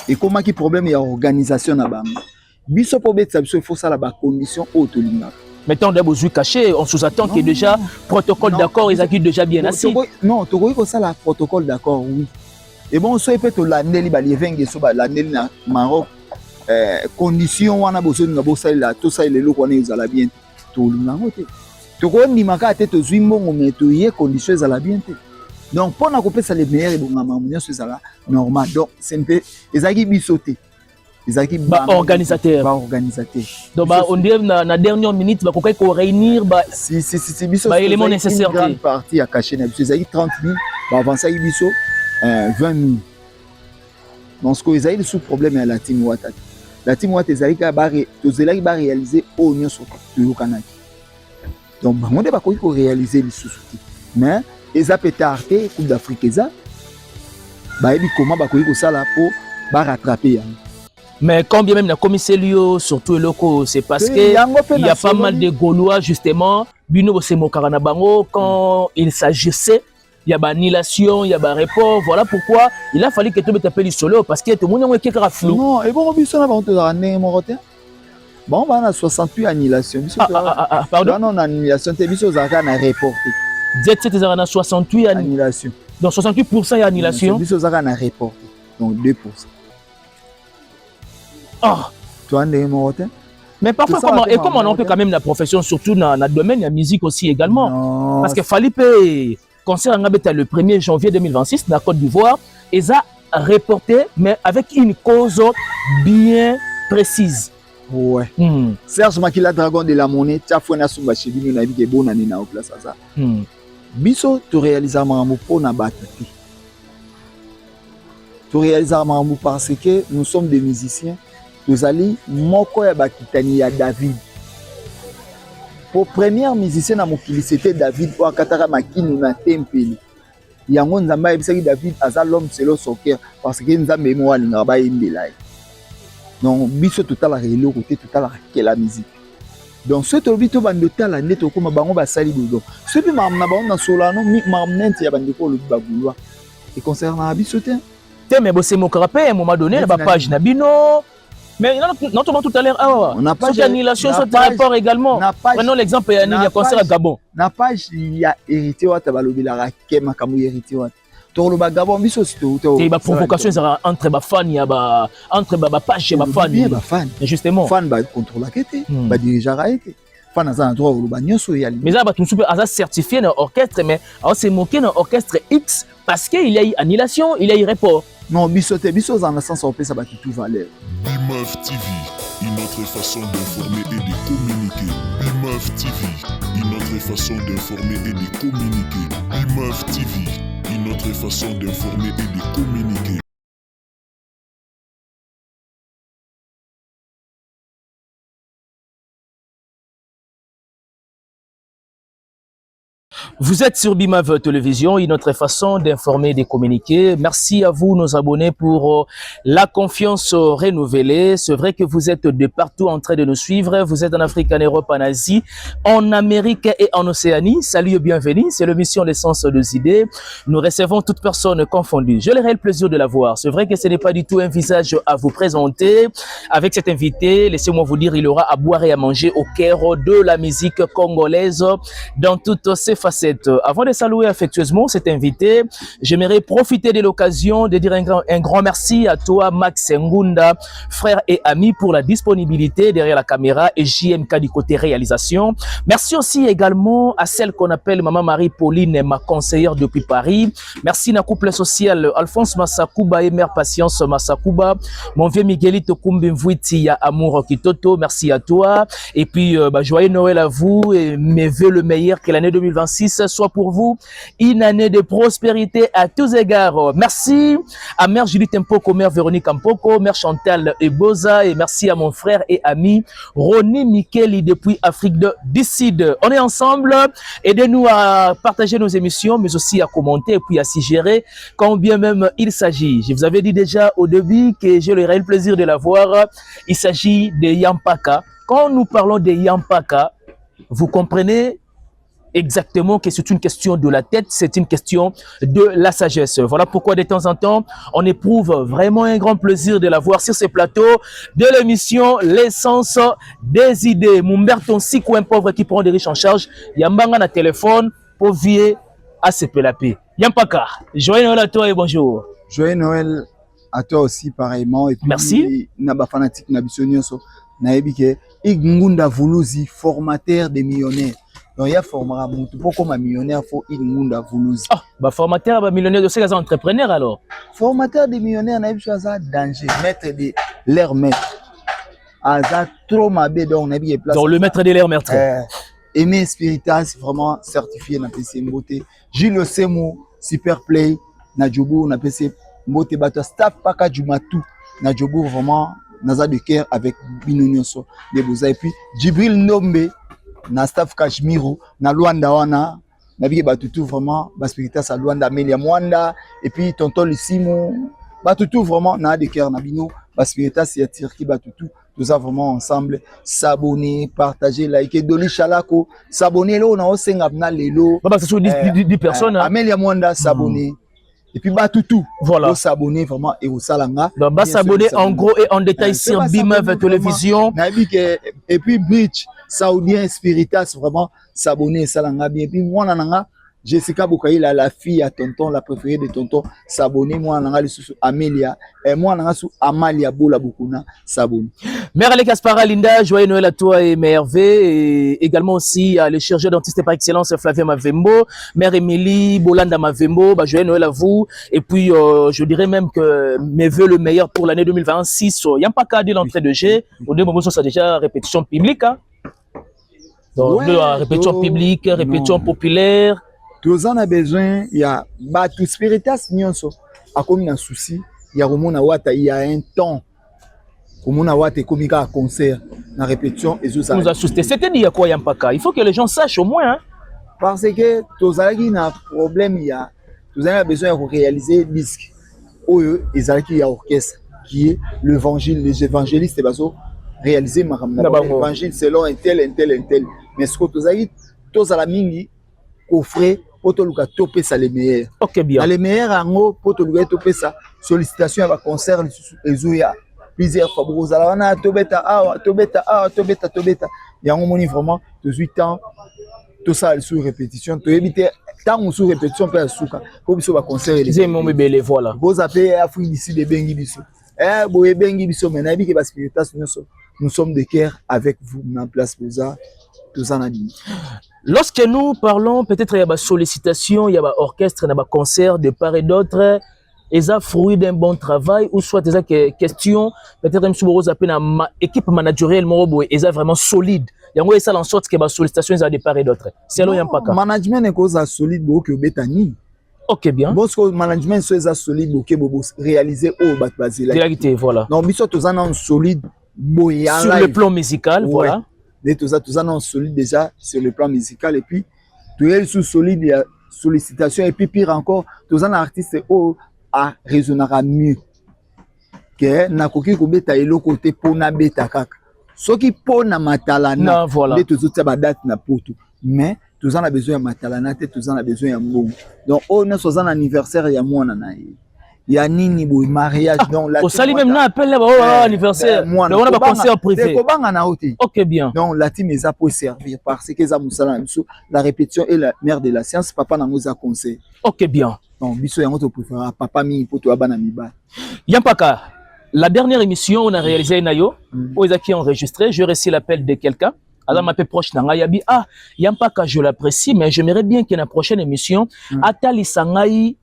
et comment qui problème il y a organisation na bango biso pour betsa biso il faut ça la ba condition autolinga mettons des besoins cachés on sous-attend que déjà protocole d'accord ils acquis déjà bien assis non to ko ça la protocole d'accord oui et bon so peut to landeli ba livenge so ba landeli na Maroc condition wana bozo nga bo sala to ça le loko wana ezala bien to linga ngote to ko ndimaka te to zwimbo mais to ye condition ezala bien te. Donc, pour nous couper ça les meilleurs, c'est ça normal. Donc, c'est un peu, ils ont bisoté. Ils ont organisateur. Donc, on dit dans la dernière minute, il faut réunir si éléments nécessaires. Une grande partie à cacher. Ils ont 30 000, avant ça, ils ont 20 000. Donc, ce qu'ils ont sous problème à la team Ouattara. La team Ouattara, ils ont réalisé au Nion sur le Canada. Donc, on ne peut pas réaliser les sous-soutis. Mais, ils ont pétarté Coupe d'Afrique comment ça là pour rattraper. Mais quand bien même la commissaire surtout locaux c'est parce que il y a pas mal de Gaulois justement bino c'est mokarana bango quand il s'agissait il y a annulation il y a report voilà pourquoi il a fallu que tu t'appelles solo parce que tout le monde est flou. Non et bon biso na ba on année moroté. Bon on a 68 annulation pardon non annulation te biso za na reporté. 17 à 68 annulation. Donc 68% est annulation. Biso zaka na report. Donc 2%. Ah, tu as des mots. Mais parfois comment on peut quand même la profession surtout dans le domaine de la musique aussi également. Non. Parce que Fally Ipupa concert en Abeta le 1er janvier 2026 dans la Côte d'Ivoire et ça reporté mais avec une cause bien précise. Ouais. Serge Makila Dragon de la Monnaie, tu as fait un sumba chez lui, na bige bon année na au place ça. Biso tu réalises mamou pour na batiti. Tu réalises mamou parce que nous sommes des musiciens. Nous allons moko ya bakitani ya David. Pour première musicien na mokili c'était David pour kataka makinu na tempeli. Yango nzamba ebisaki David aza l'homme selon son cœur parce que nzambe mo walinga ba imbela. Donc, biso tout à la réunion côté tout à la la musique. Donc, ce que tu as dit, la net au comme bango ba sali dodo. Ce que m'a na bango na solano mi m'a ment ya bandiko le bagoulois. Et concernant biso te. Mais c'est mon carapé à un moment donné la page na bino. Mais non tout à l'heure on a pas annulation sur rapport également. Prenons l'exemple il y a concert à Gabon. Na page il y a hérité wa tabalobi la rakema kamu hérité wa. Tout le bagabon biso c'est ba provocation entre ba fans ya ba entre ba page ba fans justement fan ba contrôle akete ba dirigeant akete fan za na droit ba nyoso ya mais ça ba tout super asa certifié dans orchestre mais on s'est moqué dans orchestre X parce que il y a eu annulation il y a eu report non biso dans le sens on peut ça ba tout valeur. BIMEUF TV, une autre façon d'informer et de communiquer. BIMEUF TV, une autre façon d'informer et de communiquer. BIMEUF TV, une autre façon d'informer et de communiquer. Vous êtes sur BIMEUF Télévision, une autre façon d'informer et de communiquer. Merci à vous, nos abonnés, pour la confiance renouvelée. C'est vrai que vous êtes de partout en train de nous suivre. Vous êtes en Afrique, en Europe, en Asie, en Amérique et en Océanie. Salut et bienvenue. C'est l'émission L'essence des idées. Nous recevons toutes personnes confondues. Je l'ai le plaisir de la voir. C'est vrai que ce n'est pas du tout un visage à vous présenter. Avec cet invité, laissez-moi vous dire, il aura à boire et à manger au cœur de la musique congolaise dans toutes ses facettes. Avant de saluer affectueusement cet invité, j'aimerais profiter de l'occasion de dire un grand merci à toi, Max Ngunda, frère et ami, pour la disponibilité derrière la caméra et JMK du côté réalisation. Merci aussi également à celle qu'on appelle Maman Marie-Pauline, ma conseillère depuis Paris. Merci à couple social Alphonse Massakuba et Mère Patience Massakuba. Mon vieux Miguelito Kumbimvuiti ya Amour Kitoto, merci à toi. Et puis, joyeux Noël à vous et mes vœux le meilleur, que l'année 2026 soit pour vous une année de prospérité à tous égards. Merci à Mère Judith Mpoko, Mère Véronique Mpoko, Mère Chantal Eboza et merci à mon frère et ami Ronnie Mikeli depuis Afrique du Sud. On est ensemble, aidez-nous à partager nos émissions mais aussi à commenter et puis à s'y gérer quand bien même il s'agit. Je vous avais dit déjà au début que j'ai le réel plaisir de la voir. Il s'agit de Yampaka. Quand nous parlons de Yampaka, vous comprenez exactement que c'est une question de la tête, c'est une question de la sagesse. Voilà pourquoi de temps en temps, on éprouve vraiment un grand plaisir de la voir sur ces plateaux de l'émission L'essence des idées. Mumberton Sikou, un pauvre qui prend des riches en charge. Yambanga na téléphone pour vier à se pélaper. Yampaka, joyeux Noël à toi et bonjour. Joyeux Noël à toi aussi pareillement. Et puis, merci. Naba fanatique Nabisonioso. Naebike, Igngunda Vuluzi, formateur des millionnaires. Donc, il y a formera beaucoup. Pourquoi ma millionnaire faut Igngunda Vuluzi? Ah, bah formateur, bah millionnaire de ces entrepreneurs alors. Formateur des millionnaires, Naebike, ça danger. Maître de leur maître. Aza trop mabé, donc Naebike place. Donc, le maître de leur maître. Aimé Spiritas, vraiment certifié na PC Mbote. Gilles Semo, Super Play, na Djobo, na PC Mbote Bato, staff Paka Jumatu, na Djobo, vraiment, naza de cœur avec Binonyoso, de Boza. Et puis, Djibril Nombe, na staff Kashmiro, na Luanda Wana, na Bige Batutu, vraiment, Spiritas à Luanda, Amelia Mwanda, et puis Tonton Lissimo, Batutu, vraiment, na de cœur, na Bino, Spiritas et Tirki Batutu. Tout ça vraiment ensemble, s'abonner, partager, liker, Doli Chalako, s'abonner là, on a aussi un lelo. Bah, c'est sur 10 personnes. Amélia Mwanda s'abonner. Et puis Batutu, voilà. S'abonner vraiment et au Salanga. Donc, bah s'abonner en gros et en détail sur BIMEUF télévision. Et puis Bridge, Saoudien Spiritas, vraiment s'abonner Salanga bien. Et puis moi, Nanga, Jessica Boukaïla, la fille à tonton, la préférée de tonton, s'abonner. Moi, Nanga, sous Amélia. Et moi, Nanga, sous Amalia Bola Bukuna, s'abonner. Mère Ale Kaspara Linda, joyeux Noël à toi et Mère V. Et également aussi à le chirurgien dentiste par excellence, Flavien Mavembo. Mère Émilie, Bolanda Mavembo, bah, joyeux Noël à vous. Et puis, je dirais même que mes vœux le meilleur pour l'année 2026. Il n'y a pas qu'à dire l'entrée de G. Au début, c'est déjà répétition publique. Hein? Donc, répétition publique, répétition populaire. Tous en a besoin, il y a tout Spiritas Nyonso. A comme un souci, il y a il y a un temps. Comme on a été comique à concert, la répétition et tout ça. Nous a suscité. C'était dit à quoi Yampaka? Il faut que les gens sachent au moins. Hein? Parce que tous les un problème, il y a tous a besoin de réaliser disque. Ils ont un orchestre qui est l'évangile, les évangélistes et baso réaliser l'évangile selon un tel. Mais ce que tous à la mingi offrir pour tout le cas topé ça les meilleurs. Ok bien. Les meilleurs en haut pour tout le cas topé ça sollicitation à concert les plusieurs fois vous allez tobeta il y a un moment vraiment 18 ans tout ça sous répétition tu éviter tant sous répétition peut souka pour biso ba concert les mon bébé voilà vous appelez Afrique d'ici de bengi biso boye bengi biso mais na bi que Spiritas nous sommes de cœur avec vous en place pour ça tout ça na dit. Lorsque nous parlons peut-être il y a des sollicitations, il y a des orchestres, il y a des concerts de part et d'autre, et ça fruit d'un bon travail ou soit des questions peut-être même si vous appelez une équipe managériale et ça vraiment solide. Il y a ça en sorte que les sollicitations de part et d'autre. C'est là il y a pas cas. Management est cause solide que betani. OK bien. Parce que management c'est solide que réaliser au basé là. Réalité voilà. Donc biso tous en solide sur le plan musical voilà. Tout ça non solide déjà sur le plan musical et puis tout est sous solide il y a sollicitation et puis pire encore tous en artiste a raisonnera mieux que na koki ko beta elo côté pona beta kaka soki pona matalana voilà les tous autres ba date na poto mais tous en a besoin de matalana tous en a besoin de mbongo donc on est sur un anniversaire ya mwana na il y a nini boy mariage donc la au sali même na appelle là anniversaire mais on a pas concert privé OK bien donc la team est pour servir parce que ça musala la répétition et la mère de la science papa na nous a conseil OK bien donc biso yango to préférer papa mi pour toi bana mi ba Yampaka la dernière émission on a réalisé nayo aux qui enregistré je reçois l'appel de quelqu'un alors ma peu proche na yabi Yampaka je l'apprécie mais j'aimerais bien que la prochaine émission atali sangai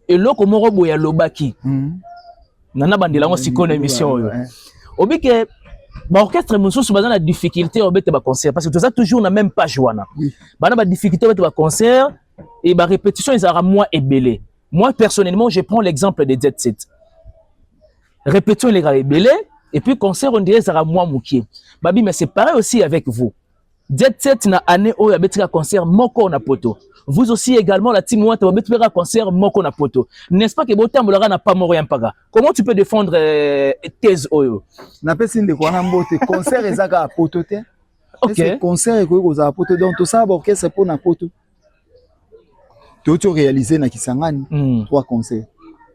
et loko moko boya lobaki nana bandela ngo sikona émission oyo obike ba orchestre mususu bazana la difficulté obete ba concert parce que tout ça toujours na même page wana bana ba difficulté obete ba concert et ba répétition ils aura moins ébélé moi personnellement je prends l'exemple des Jet Set répétition les gars ébélé et puis concert on dirait ça sera moins moukié babi mais c'est pareil aussi avec vous Jet Set na année oyo abetika concert moko na poto. Vous aussi également la team Wata abetika concert moko na poto. N'est-ce pas que botambolaka na pas moro Yampaka? Comment tu peux défendre thèse oyo? Na pesi ndeko na mbote concert ezaka poto te. Ok. Concert et quoi ça poto donc tout ça orchestre pour na poto. Tout réalisé na Kisangani 3 concerts.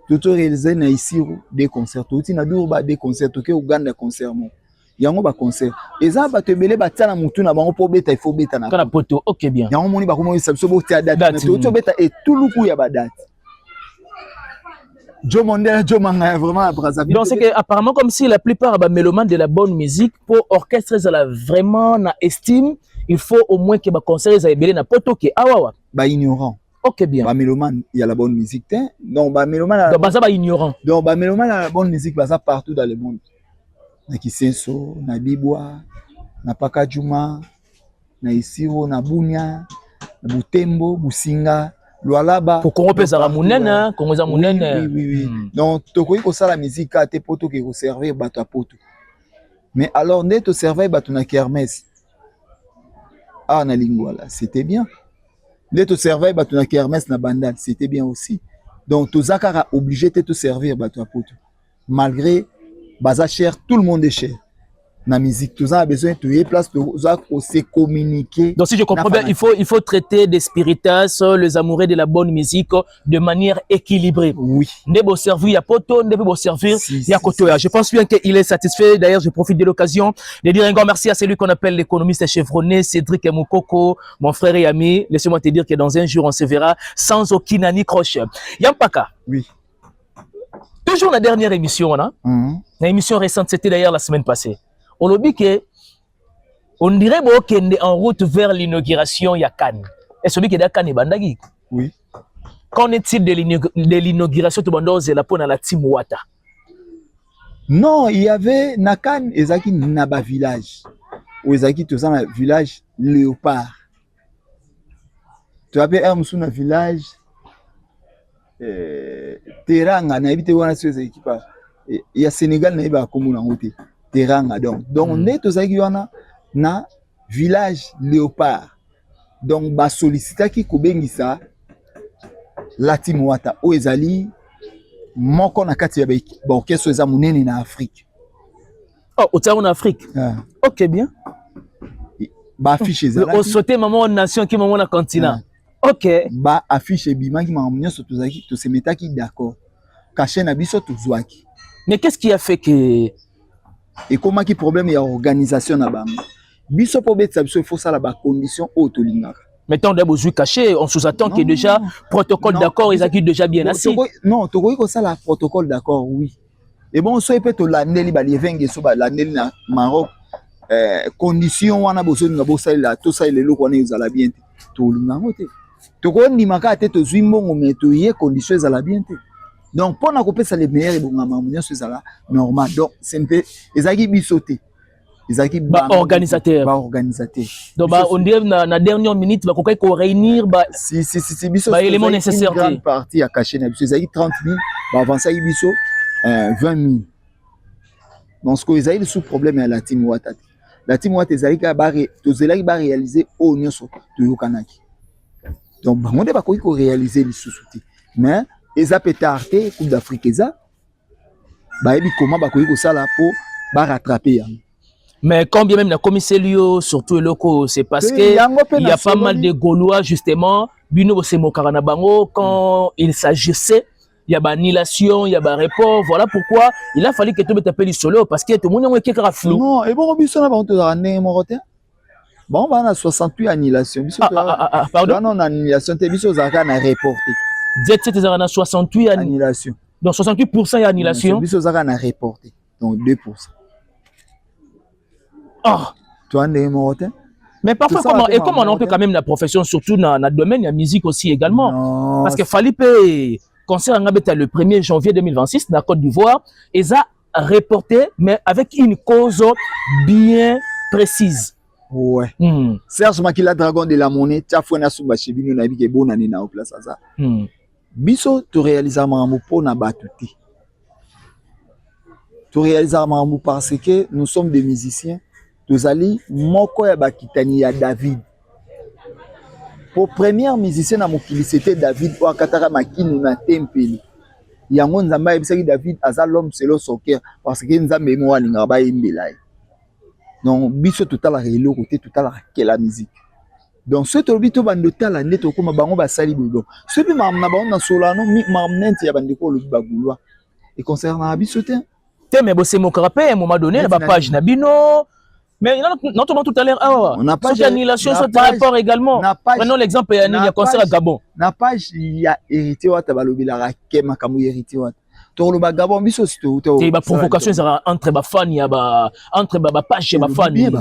Tout réalisé na Isiro 2 concerts. Tout na Durba 2 concerts. Tout ke Uganda concert mo. Yango ba concert. Eza ba tebele ba tsana mutu na bango po beta il faut beta na kana poto. OK bien. Yango moni ba komo biso bo tia date. Tout beta et tout luku ya ba date. Joe Mondela, Joe Manga, vraiment à Brazzaville. Donc c'est que apparemment comme si la plupart des mélomanes de la bonne musique pour orchestre ça la vraiment na estime, il faut au moins que ba concert ça belé na poto ke awawa. Ba ignorant. OK bien. Ba mélomane, il y a la bonne musique, hein. Donc ba mélomane. Donc ba ça ba ignorant. Donc ba mélomane la bonne musique ba ça partout dans le monde. Na Kisenso, na Bibwa, na Pakajuma, na Isiro, na Bunia, na Butembo, Businga. Lualaba pour qu'on repère ça munene qu'on za munene oui donc tokoyi ko sala musique à te poto ke ko servir bato a poto mais alors net to servir bato na kermesse na lingwala c'était bien net to servir bato na kermesse na bandal c'était bien aussi donc to zakara obligé te servir bato a poto malgré baza cher tout le monde est cher. La musique, tout ça a besoin de y place pour se communiquer. Donc si je comprends bien, il faut traiter des spiritas, les amoureux de la bonne musique de manière équilibrée. Oui. Ne beau servir, il y a poto, ne beau servir, il y a kotoya. Je pense bien qu'il est satisfait. D'ailleurs, je profite de l'occasion de dire un grand merci à celui qu'on appelle l'économiste chevronné, Cédric Moukoko, mon frère et ami. Laissez-moi te dire que dans un jour, on se verra sans aucune anicroche. Yampaka. Oui. Toujours la dernière émission, hein? L'émission récente, c'était d'ailleurs la semaine passée. On a dit que on dirait qu'on est en route vers l'inauguration ya Cannes. Est-ce que c'est Cannes bandagi? Oui. Qu'en est-il de l'inauguration de Bandoze la pona la team Wata? Non, il y avait na Cannes ezaki naba village. Ou ezaki tout ça na village Léopard. Tu avais un musu na village Teranga na ebite wana sur ces équipes. Il y a Sénégal na iba komuna ngote. Teranga donc on est aux aiguilles na village Léopard donc ba sollicita ki kobengisa la team Wata o ezali moko na kati ya ba orchestre eza munene na Afrique. Oh au en Afrique. OK bien. Ba affiche ezala on sauter maman nation qui maman na continent. OK. Ba affiche bima ki maman nyonso tozaki to se metaki d'accord. Caché na biso tozwaki. Mais qu'est-ce qui a fait que et comment qui problème il y a organisation na bango biso po betsa biso il faut ça la ba condition autolingaka mettons on a besoin caché on sous-attend que déjà protocole d'accord ils acquis déjà bien assis non to ko ça la protocole d'accord oui et bon so peut to landeli ba lievenge so ba landeli na Maroc condition wana boso nga bosa la to ça le loko na ezala bien to lingango te to ko ndimaka te to zwimbongo mais to ye condition ezala bien te. Donc, pour nous couper ça les meilleurs, c'est ça normal. Donc, c'est un peu, ils ont bisoté. Ils ont organisateur. Organisateur. Donc, on dit na dernière minute, va qu'on réunir si bisoté. Éléments nécessaires. Une grande partie à cacher. Ils ont 30 000, avant ça, ils biso 20 000. Donc, ce qu'ils ont le sous-problème à la team Wata. La team Wata, ils ont réalisé au Nyoso de Yokanaki. Donc, on ne va pas réaliser les sous-soutis. Mais, eza pétarté Coupe d'Afrique eza ba ebi comment ba koyi ko sala po ba rattraper yango. Mais combien même na commissaire surtout loko c'est parce que il y a pas mal de Gaulois justement bino bo se mokara na bango quand il s'agissait il y a ba annulation il y a ba report voilà pourquoi il a fallu que tu t'appelles solo parce que tout le monde est flou. Non et bon biso na ba to za ndenge moko te bon ba na 68 annulation biso pardon non annulation te biso za ka na reporter 17 à 68 annulation. Donc 68% d'annulation. Biso zaka na reporté. Donc 2%. Ah, tu as des mots. mais parfois comment on peut quand même la profession surtout dans le domaine de la musique aussi également. Non, parce que fallait payer concert en Abeta le 1er janvier 2026 dans la Côte d'Ivoire et ça reporté mais avec une cause bien précise. Ouais. Serge Makila Dragon de la Monnaie, tu as fait un souba chez Bino Nabi qui est bon année na place ça. Biso tu réalises mambo pour na batuti. Tu réalises mambo parce que nous sommes des musiciens. Nous allons moko ya bakitani ya David. Pour premier musicien na mokili c'était David ou akataka makinu na tempeli. Yango nzamba ebisaki David aza l'homme selon son cœur parce que nzambe mo alinga ba imbelai. donc biso total rélo côté total la musique donc ce to bito bando tala ndeto ko mabango basali bodo ce bi mam na ba na solano mi mam nenti ya bandiko lo bagulwa et concernant biso te mais bossé mon carapé à un moment donné la page nabino mais notamment tout à l'heure on n'a pas annulation sur rapport également prenons l'exemple il y a concert à Gabon na page il y a hérité wa tabalobi la rakema kamu hérité wa to lo Gabon biso sto et ba provocation entre ba fan ya ba entre ba page ba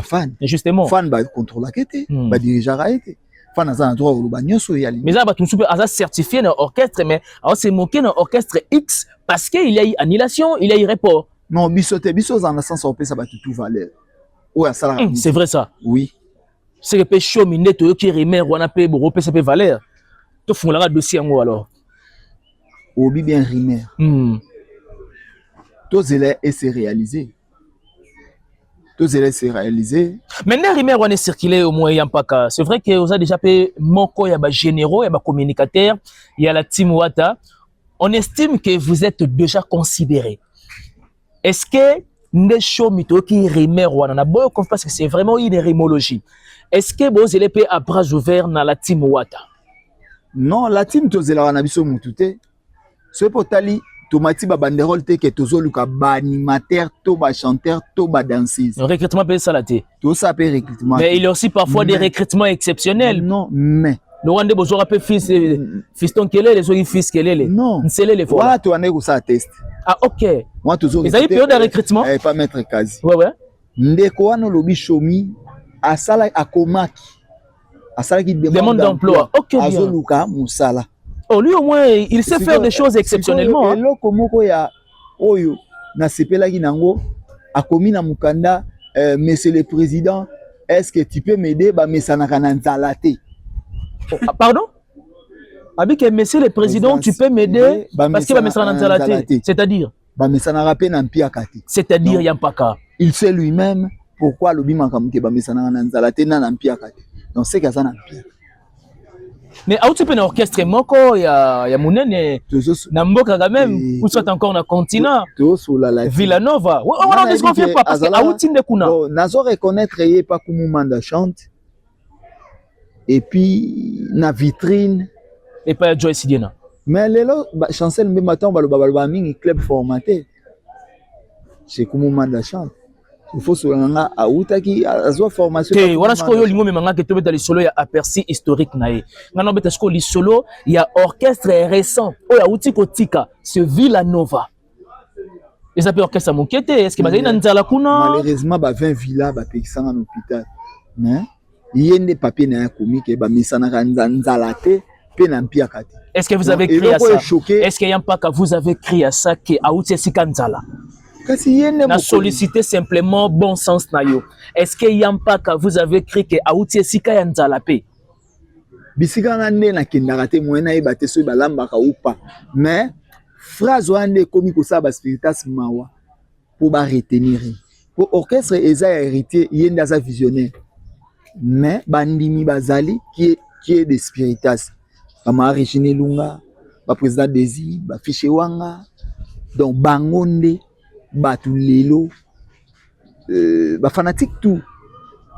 fan justement fan ba contrôle la kete ba dirigeant a été fan na za droit lo ba nyoso ya mais ça ba tout super asa certifié dans orchestre mais on s'est moqué dans orchestre X parce qu'il y a eu annulation il y a eu report non biso dans le sens on peut ça ba tout valeur ouais ça c'est vrai ça oui c'est que pe show mineto qui remet wana pe bo pe ça pe valeur to fungula dossier ngo alors obi bien rimer tout cela et c'est réalisé tout cela c'est réalisé maintenant rimer on est circulé au moins Yampaka c'est vrai que vous a déjà fait moko ya ba généraux ya ba communicateurs il y a la team Wata on estime que vous êtes déjà considéré est-ce que ne show mito qui rimer wana na boyo parce que c'est vraiment une rimologie est-ce que vous allez à bras ouverts dans la team Wata non la team tozela wana biso mutute ce potali tomati ba banderole te ke tozoluka ba animateur to ba chanteur to ba danseuse recrutement peut ça la té tout ça peut recrutement mais il y a aussi parfois des recrutements exceptionnels non mais le Rwanda besoin rapper fils fiston kelele les autres fils kelele non c'est les fois voilà tu en es où ça test ah ok moi toujours ils avaient période de recrutement pas mettre quasi ouais ndeko wana lobi shomi asala akomaki asala qui demande d'emploi ok bien azoluka musala oh lui au moins il sait faire des choses exceptionnellement eloko moko ya oyo na sepelaki nango akomi na mukanda monsieur le président est-ce que tu peux m'aider ba mesanaka na nzala te pardon avec monsieur le président tu peux m'aider parce que ba mesanaka na nzala te c'est-à-dire ba mesanaka pe na mpiaka te c'est-à-dire Yampaka il sait lui-même pourquoi lobi makamuke ba mesanaka na nzala te na mpiaka te donc c'est que ça na mpiaka mais autre peu orchestre moko ya munene na mboka quand même ou soit encore na continent Villanova on ne se confie pas parce que auti ndekuna nazo reconnaître yé pas comme manda chante et puis na vitrine et pas Joyce Diena mais lelo chancel me matin ba mingi club formaté c'est comme manda chante il faut solanga autaki azwa formation te wana siko yo lingo memanga ke tobeta lisolo ya aperçu historique nae ngana beta siko lisolo ya orchestre récent oya uti kotika ce Villanova et ça peut orchestre mokete est-ce que bazali na nzala kuna malheureusement ba 20 villas ba pekisanga na hôpital mais yende papier na komi ke ba misana nzala te pe na mpia kati est-ce que vous avez crié à ça est-ce que Yampaka vous avez crié à ça que auti sika nzala na solliciter simplement bon sens na yo est-ce que Yampaka vous avez cru que auti sika ya nzala pe bisika na nde na kendaka te moyena yeba te so balambaka ou pas mais phrase wana komi ko sa ba spiritas mawa pour ba retenir pour orchestre eza héritier yenda za visionnaire mais bandimi bazali qui est des spiritas kama Regine Lunga ba président Desi ba Fiche Wanga donc bangonde batu lelo ba fanatique tout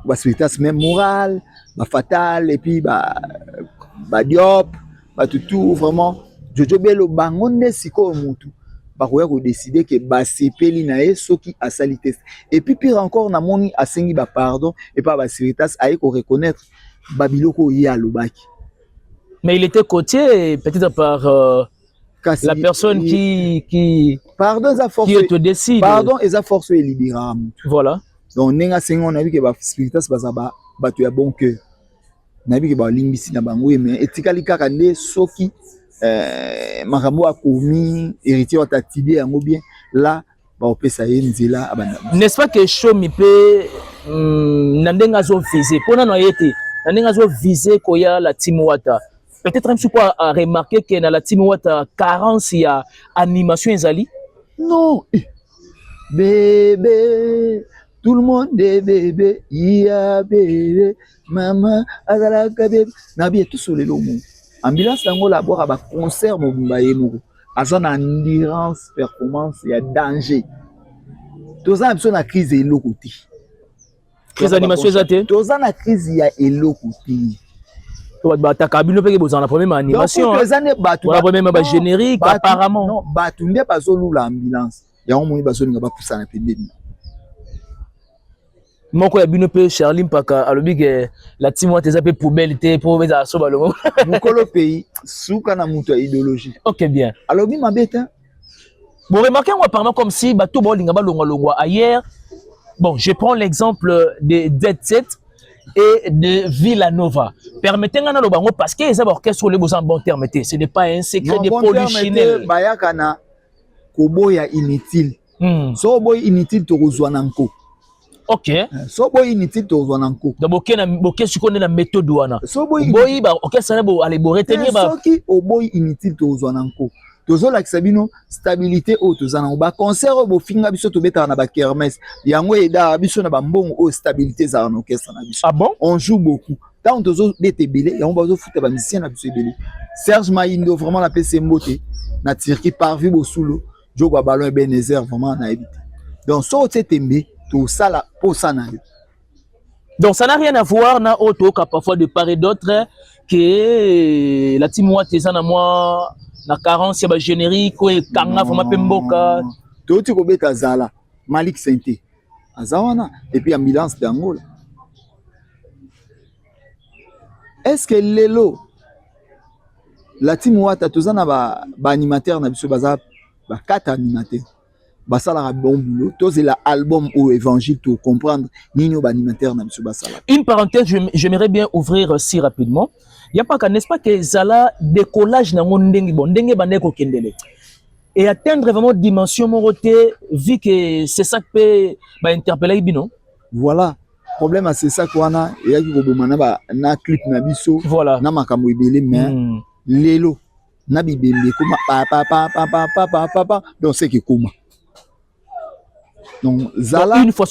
ba spiritas même moral ba fatal et puis ba diop ba tout vraiment Jojo Bello bangonde siko mutu ba koya ko décider que ba sepeli na ye soki asali test et puis pire encore na moni asengi ba pardon et pas ba spiritas aye ko reconnaître ba biloko ya lobaki mais il était coté peut-être par la personne qui pardon za force qui te décide pardon et za force et libéra voilà donc nenga sengo on a vu que ba spiritas bazaba batu ya bon cœur na bi ke ba limbisi na bango mais etikali kaka nde soki makambo akomi héritier wa tatide yango bien là ba opesa ye nzela abanda n'est-ce pas que Shomi pe nandenga zo viser pona no yete nandenga zo viser koya la team Wata peut-être même quoi a remarqué que dans la team Wata carence ya animation ezali non bébé tout le monde est bébé ya bébé maman azala bébé na bien tout sur les lomo ambulance yango la boire ba concert mobimba ye moko azana endurance performance ya danger toza biso na crise eloko te crise d'animation ezate toza na crise ya eloko te bataka bino mpe bozala na problème ya animation wala problème ya bagénérique apparemment non bato nde bazolula ambulance yango moni bazolinga bapusana pembeni moko ya bino mpe Charlie Mpaka alobi ke la team wana eza mpe poubelle te mpo ezala so balongo mokolo pays suka na moto ya idéologie ok bien alobi mabe te bon remarquez moi apparemment comme si bato baolinga balongwa ailleurs bon je prends l'exemple de Dead Set et de Villanova permettez-moi na bango parce que eza ba orchestre le besoin bon terme te ce n'est pas un secret de polichinelle bayaka na koboya inutile so boy inutile to kozwa na nko ok so boy inutile to kozwa na nko da boke sikoné na méthode wana so boy ba orchestre na bo aller bo retenir ba soki oboy inutile to kozwa na nko tozolakisa bino stabilité oyo toza nango baconcert oyo bofinga biso tobetaka na bakermese yango edaka biso na bambongo oyo stabilité ezalaka na orchestre na biso. Ah bon? On joue beaucoup ntango tozobeta ebele yango bazofuta bamusicien na biso ebele. Serge Mayindo vraiment napesi mbote na Turquie Parvi Bosulo Jogo Ballon Ebenezer vraiment nayebi te donc so otie tembe tosala mposa na yo. Donc ça n'a rien à voir na auto cas parfois de part et d'autre que la team moi tezana moi na carence ya ba générique ko ekanga vraiment pe mboka toti ko beta zala Malik Sente azawana et puis ambulance d'Angola. Est-ce que lelo la team wata tozana ba animateur na biso baza ba 4 animateurs basala bon boulot tozela album au évangile to comprendre nino ba animateur na biso basala. Une parenthèse j'aimerais bien ouvrir si rapidement. Il y a pas qu'à n'est-ce pas que zala décollage na ndenge bon ndenge bandeko kendele et atteindre vraiment dimension moroté vu que c'est ça que peut ba interpeller bino. Voilà problème c'est ça kwana et yaki ko bomana ba na clip na biso voilà na makambo ebele mais lelo na bibembe kuma pa donc c'est que comment donc zala une fois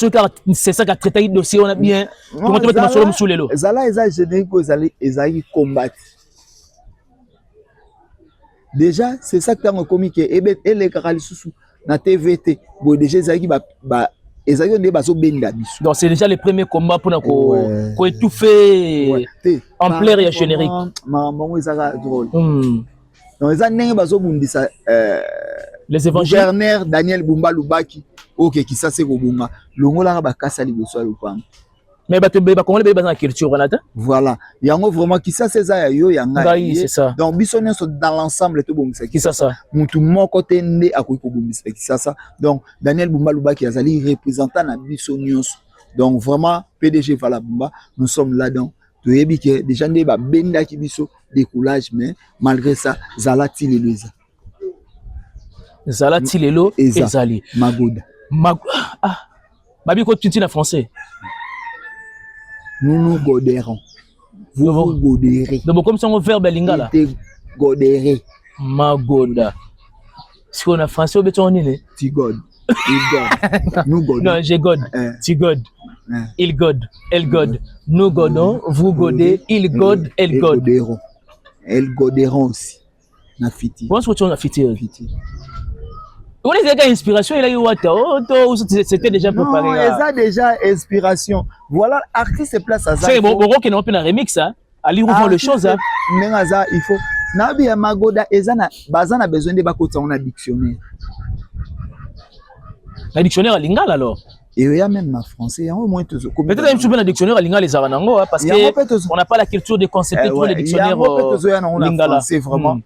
c'est ça qu'a traité le dossier on a bien comment tu vas solo sous lelo zala eza générique ezali combattre déjà c'est ça que tant comique et les karalisusu na TVT bon déjà ezali ba ezali nde bazo benda biso donc c'est déjà le premier combat pour ko étouffer ampleur ya générique maman ezaka drôle donc eza ndenge bazo bundisa les évangiles gouverneur Daniel Bumba Lubaki ok qui ça c'est kobunga longola ba kasa liboso ya lupango mais bato ba congolais ba na culture wana ta voilà yango vraiment qui ça c'est ça yo yanga c'est ça donc biso nyonso dans l'ensemble to bombisa qui ça mutu moko te nde akoki kobombisa qui ça donc Daniel Bumba Lubaki azali représentant na biso nyonso donc vraiment PDG Vala Bumba nous sommes là-dedans toyebi que déjà nde ba benda ki biso décollage mais malgré ça zala tileleza zala tilelo ezali magoda babi ko tuti na français nous godérons vous godérez donc comme ça on verbe lingala godérez magoda si on a français au béton nini ti god nous god non j'ai god ti god il god elle god nous godons vous godez il god elle god elle godéront aussi na fiti comment est-ce que tu as fiti on est déjà inspiration il a eu c'était déjà préparé non ça déjà inspiration voilà artiste place à ça c'est bon qui n'a pas un remix ça ali ouvre les choses hein mais ça il faut na bien magoda ezana bazana besoin de bakota on a dictionnaire la dictionnaire à lingala alors et il y a même en français au moins peut-être même souper la dictionnaire à lingala les aranango parce que on n'a pas la culture de concepter tous les dictionnaires lingala c'est vraiment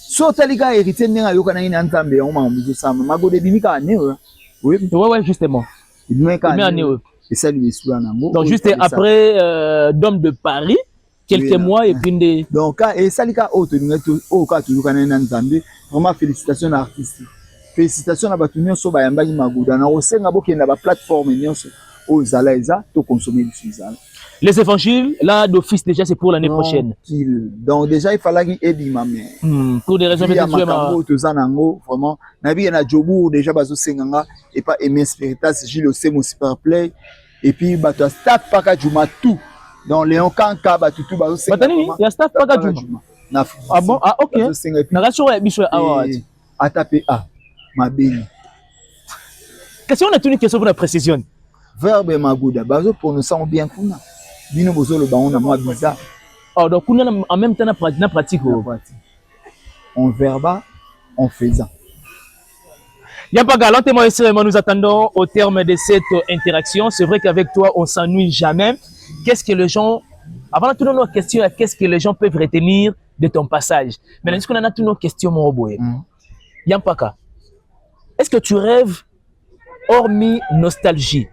so talika héritier ndenga yoka na ina ntambe on ma muzo sama magode bimika ne oui justement bimika ne et ça lui est nango donc juste après Dôme de Paris quelques mois et puis donc et salika auto lingeto o ka tuluka na ina ntambe vraiment félicitations à l'artiste félicitations à batu nyonso ba yambaki magoda na osenga bokenda ba plateforme nyonso o zala eza to consommer du zala. Les évangiles, là, d'office, déjà, c'est pour l'année prochaine. Donc, déjà, il fallait qu'il aide ma mère. Pour des raisons vraiment. Nabi na Jobu, déjà, bazo senganga, et pas Aimé Spiritas, Gilles Osemo Superplay, et puis, bato, staff paka Juma tout. Donc, Léon Kanka, bato tout, bazo senganga. Batani, il y a staff paka Juma. Ah bon? Ah, ok. Na rassuré, il y a des à taper, ma belle. Question, on a une question pour la précision. verbe maguda bazo prononcer bien kuna bino bozo le bango na moi bizarre. Oh donc en même temps na pratique en verba en faisant. Yampaga, lentement et sereinement, nous attendons au terme de cette interaction. C'est vrai qu'avec toi, on s'ennuie jamais. Qu'est-ce que les gens, avant de toutes nos questions, qu'est-ce que les gens peuvent retenir de ton passage? Maintenant, est-ce qu'on en a toutes nos questions, mon robot? Yampaka, est-ce que tu rêves, hormis nostalgie,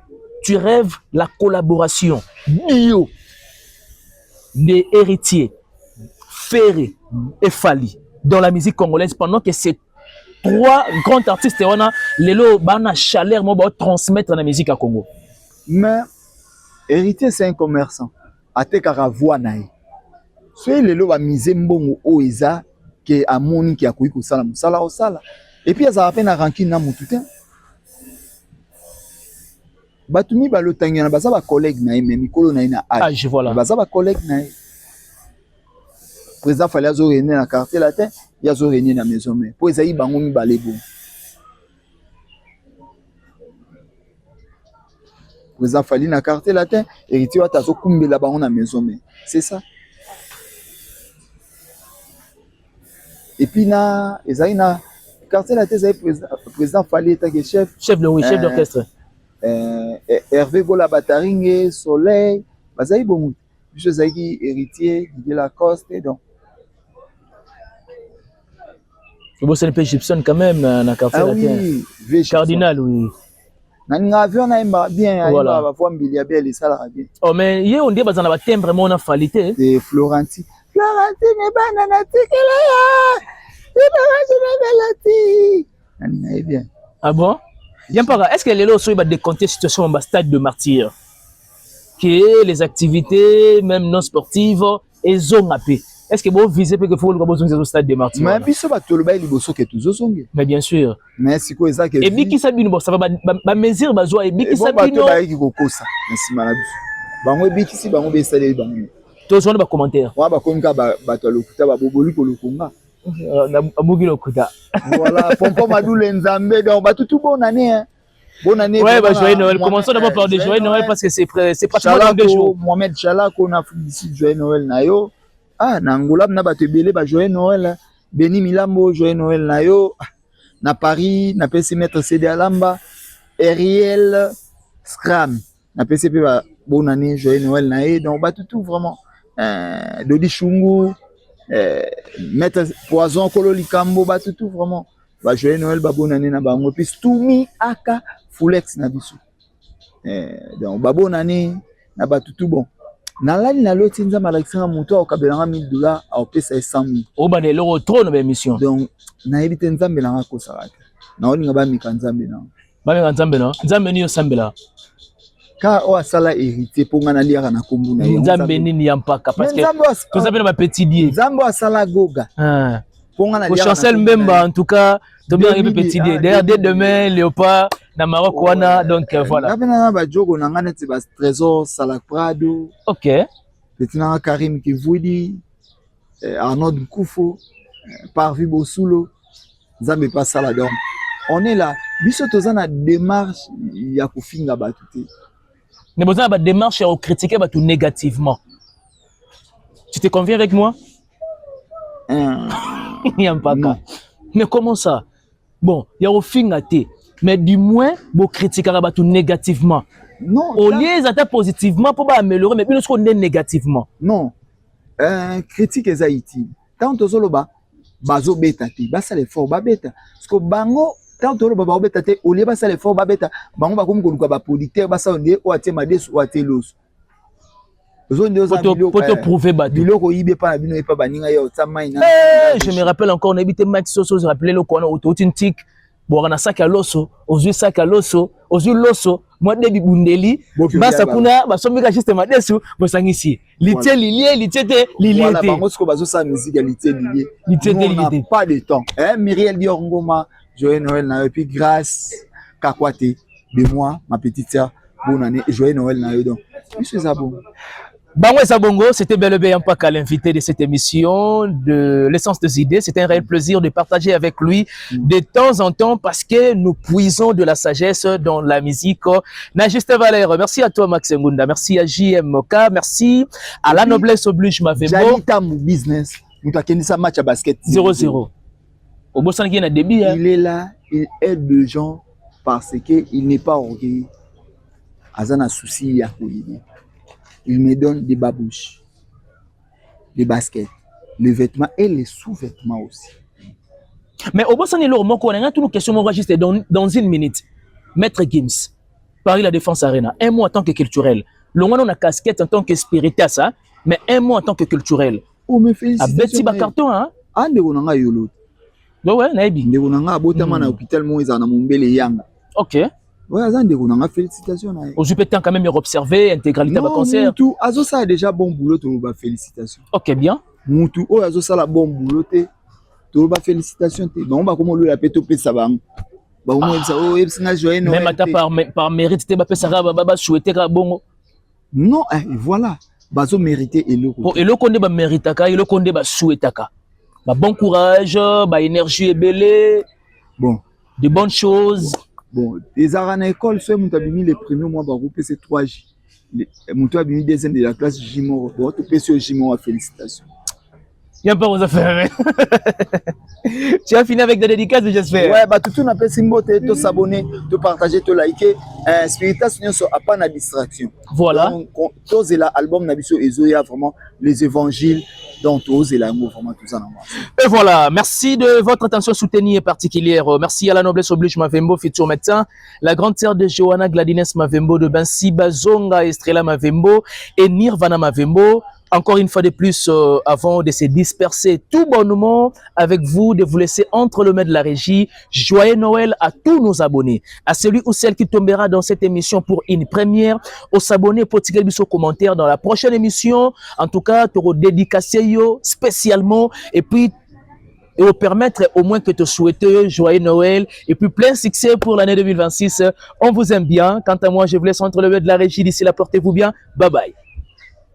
tu rêves la collaboration bio des héritiers, Ferré et Fali dans la musique congolaise pendant que c'est trois grands artistes on a lelo bana chaleur mo ba transmettre la musique à Congo. Mais héritier c'est un commerçant. Atekaka voix nae. Soyez lelo ba mise mbongo oeza ke amoni ki akoyi ko sala musala osala. Et puis ça va peine à rancune na mututé. Batumi ba lotangana ba za ba collègue nae mais mikolo nae na âge voilà. Ba za ba collègue nae. Président fallait azo réunir na quartier latin. Il y a réuni dans la maison, mais pour les bango mi balebo. Président Fali na quartier latin, héritier wa tazo kumbe la bango na maison, mais c'est ça. Et puis na ezali na quartier latin ezali président Fali était chef d'orchestre. Hervé Gola Bataringue, Soleil, bazali bon. Je ezali héritier de Lacoste donc. Bon, c'est un peu Gibson quand même, dans quartier latin. Oui, Cardinal, oui. Avion na bien, voilà. Va voir Biliabel et ça la bien. Oh, mais hier on dit que va timbre vraiment en falité. C'est Florentine. Florentine est banana tikela ya. Florentine est bien. Ah bon? Yampara, est-ce que les lots va décompter situation au stade de martyr? Que les activités, même non sportives, elles ont appelé. Est-ce que vous visez que vous avez besoin de stade de martyr? Mais puis ça va tout le bail liboso que tous osonge. Mais bien sûr. Mais c'est quoi ça que et bien qui s'abîme ça va mesure bazoa et bien qui s'abîme non. Ba qui kokosa. Merci malade. Bango bi qui si bango be salé bango. Tous on ba commentaire. Wa ba konka ba to lokuta ba boboli ko lokunga. Na abugi lokuta. Voilà, pompo madule nzambe donc ba tout bonne année hein. Bonne année. Ouais, bah joyeux Noël. Commençons d'abord par des joyeux Noël parce que c'est pratiquement dans 2 jours. Mohamed Chalako na ici joyeux Noël na yo. Ah, na Angola, na bato belé ba joyeux Noël. Beni Milambo joyeux Noël na yo. Na Paris, na PC mettre CD Alamba, Ariel Scram. Na PC ba bonne année joyeux Noël na yo. Donc ba tout vraiment. Dodi Chungu, mettre Poison Kololi Kambo ba tout vraiment. Ba joyeux Noël ba bonne année na bango puis Toumi Aka Fulex na biso. Donc ba bonne année na ba tout bon. Nalali na loti nzamba Alexandre Muto okabelanga $1000 aopesa 100,000. O ba de l'euro trop na émission. Donc na ebite nzambe langa ko saraka. Na oni ngaba mika nzambe na. Ba mika nzambe no. Nzambe ni yo sambela. Ka o asala hérité ponga na liaka na kombu na yo. Nzambe ni yampaka parce que to nzambe na petit dié. Nzambe asala goga. Ah. Ponga na liaka. Chancel Mbemba en tout cas, to bien arrivé petit dié. D'ailleurs dès demain Léopard na Maroc wana donc voilà. Ngabena ba jogo na ngana ti ba trésor Salak Prado. OK. Petit na Karim Kivudi, Arnaud Koufo, Parvi Bosulo, Nzambe pas sala donc. On est là. Biso tozana démarche ya kofinga batuté. Ne besoin ba démarche ya critiquer ba tout négativement. Tu te conviens avec moi? Yampaka. Mais comment ça? Bon, ya kofinga té. Mais du moins, vous critiquez tout négativement. Non. Au lieu d'être positivement pour améliorer, mais nous sommes négativement. Non. Critique est utile. Tant que zoloba, bazo beta te, basa le fort ba beta. Parce que bango, tant que zoloba ba beta te, au lieu basa le fort ba beta, bango ba comme ko ba producteur basa onde o ate mades o ate los. Pour te prouver ba biloko yibe pa bino e pa baninga yo tsamaina. Je me rappelle encore on habitait Max Soso, je rappelais le quoi automatique. Bon, on a sac à l'osso, aux yeux sac à l'osso, aux yeux l'osso, moi de bibundeli, basa kuna, basomi ka juste madesu, bosangisi. Litié lié, litié te, lié. Voilà, bango sko bazo sa musique litié lié. Litié lié. On n'a pas de temps. Myriel Diorngoma, joyeux Noël na et puis grâce Kakwate de moi, ma petite sœur, bonne année, joyeux Noël na yo donc. Monsieur Zabon. Bangwe Zabongo, c'était bel et bien Mpaka, l'invité de cette émission de l'essence des idées. C'est un réel plaisir de partager avec lui de temps en temps parce que nous puisons de la sagesse dans la musique. Na Juste Valère, merci à toi Max Ngunda, merci à JMK, merci à la noblesse oblige Mavembo. Jalita mon business, nous avons ça match à basket 0-0. Au bout de début, il est là, il aide les gens parce qu'il n'est pas orgueilleux. Azana souci ya koyede. Il me donne des babouches, des baskets, les vêtements et les sous-vêtements aussi. Mais au bout de on a toutes nos questions juste dans une minute. Maître Gims, Paris La Défense Arena, un mot en tant que culturel. Le on a casquette en tant que spiritas, hein, mais un mot en tant que culturel. Oh, mais félicitations. A Betty Bacarton, hein? Ah, ndeko yolo. Ouais, naibi. Ndeko nanga abotama na hôpital Moïse na Mombele Yanga. Ok. Ouais, azan ndeko nanga félicitations. Au Jupiter quand même observé intégralité de concert. Moutou, azo ça a déjà bon boulot, to ba félicitations. Ok, bien. Moutou, oh azo ça la bon boulot te. To ba félicitations te. Ba on ba comment le peto pe ça ba. Ba on ça oh ebsinga joyeux Noël. Même à ta par mérite te ba pe ça ba souhaiter ka bongo. Non, voilà. Bazo mérité eloko. Oh eloko nde ba méritaka, eloko nde ba souhaitaka. Ba bon courage, ba énergie ébélée. Bon, de bonnes choses. Bon, les arènes à l'école, soit mon abimi les premiers mois va grouper c'est 3J. Mon abimi deuxième de la classe Jimoro. Bon, tu peux sur Jimoro, félicitations. Il n'y a pas aux affaires. Tu as fini avec des dédicaces, j'espère. Ouais, bah tout le monde appelle Simbo, te s'abonner, te partager, te liker. Spiritas Union à pas la distraction. Voilà. Donc, tous l'album Nabiso et Zoya, vraiment les évangiles. Donc, tous la vraiment tout ça. Et voilà, merci de votre attention soutenue et particulière. Merci à la noblesse oblige Mavembo, futur médecin, la grande sœur de Johanna Gladines Mavembo, de Bansi Bazonga Estrella Mavembo et Nirvana Mavembo. Encore une fois de plus, avant de se disperser tout bonnement avec vous, de vous laisser entre le mains de la régie. Joyeux Noël à tous nos abonnés. À celui ou celle qui tombera dans cette émission pour une première, aux abonnés pour tirer le commentaire dans la prochaine émission. En tout cas, tu auras dédicacé spécialement et puis et vous permettre au moins que te souhaiter joyeux Noël et puis plein succès pour l'année 2026. On vous aime bien. Quant à moi, je vous laisse entre le mains de la régie. D'ici là, portez-vous bien. Bye bye.